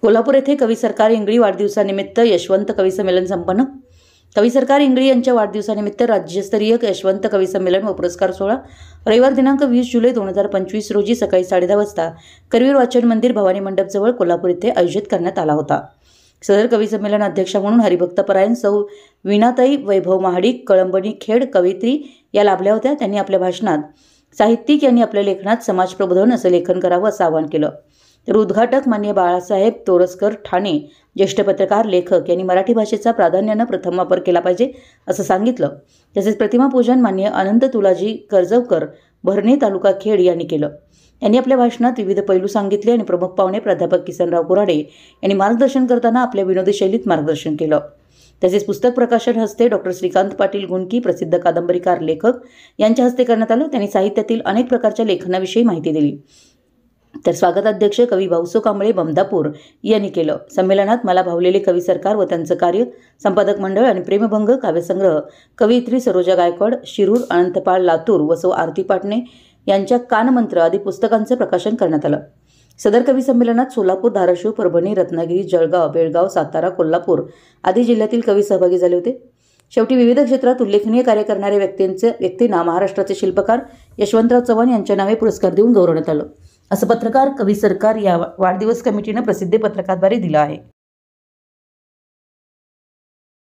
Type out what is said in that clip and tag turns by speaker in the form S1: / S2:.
S1: कोल्हापूर येथे कवी सरकार इंगळी वाढदिवसानिमित्त यशवंत कवी संमेलन संपन्न। कवी सरकार इंगळी यांच्या वाढदिवसानिमित्त राज्यस्तरीय यशवंत कवी संमेलन व पुरस्कार सोहळा रविवार दिनांक 20 जुलै 2025 रोजी सकाळी 10:30 वाजता करवीर वाचन मंदिर भवानी मंडप जवळ कोल्हापूर येथे आयोजित करण्यात आला होता। सदर कवी संमेलन अध्यक्षा म्हणून हरिभक्तपरायण सौ वीणाताई वैभव महाडिक कळंबणी खेड कवयित्री या लाभल्या होत्या। त्यांनी आपल्या भाषणात साहित्यिक यांनी आपल्या लेखनात समाज प्रबोधन असं लेखन करावं असं आवाहन केलं। तर उद्घाटक मान्य बाळासाहेब तोरसकर ठाणे ज्येष्ठ पत्रकार लेखक यांनी मराठी भाषेचा प्राधान्यानं प्रथम वापर केला पाहिजे असं सांगितलं। तसेच प्रतिमा पूजन मान्य अनंत तुलाजी कर्जवकर भरणे तालुका खेड यांनी केलं। यांनी आपल्या भाषणात विविध पैलू सांगितले आणि प्रमुख पाहुणे प्राध्यापक किसनराव कुऱ्हाडे यांनी मार्गदर्शन करताना आपल्या विनोदी शैलीत मार्गदर्शन केलं। तसेच पुस्तक प्रकाशन हस्ते डॉक्टर श्रीकांत पाटील गुणकी प्रसिद्ध कादंबरीकार लेखक यांच्या हस्ते करण्यात आलं। त्यांनी साहित्यातील अनेक प्रकारच्या लेखनाविषयी माहिती दिली। तर स्वागताध्यक्ष कवी भाऊसो कांबळे बमदापूर यांनी केलं। संमेलनात मला भावलेले कवी सरकार व त्यांचं कार्य संपादक मंडळ आणि प्रेमभंग काव्यसंग्रह कवयित्री सरोजा गायकवाड शिरूर अनंतपाळ लातूर व सौ आरती पाटणे यांच्या कानमंत्र आदी पुस्तकांचं प्रकाशन करण्यात आलं। सदर कवी संमेलनात सोलापूर धाराशिव परभणी रत्नागिरी जळगाव बेळगाव सातारा कोल्हापूर आदी जिल्ह्यातील कवी सहभागी झाले होते। शेवटी विविध क्षेत्रात उल्लेखनीय कार्य करणाऱ्या व्यक्तींना महाराष्ट्राचे शिल्पकार यशवंतराव चव्हाण यांच्या नावे पुरस्कार देऊन गौरवण्यात आलं असं पत्रकार कवी सरकार या वाढदिवस कमिटीनं प्रसिद्धी पत्रकाद्वारे दिलं आहे।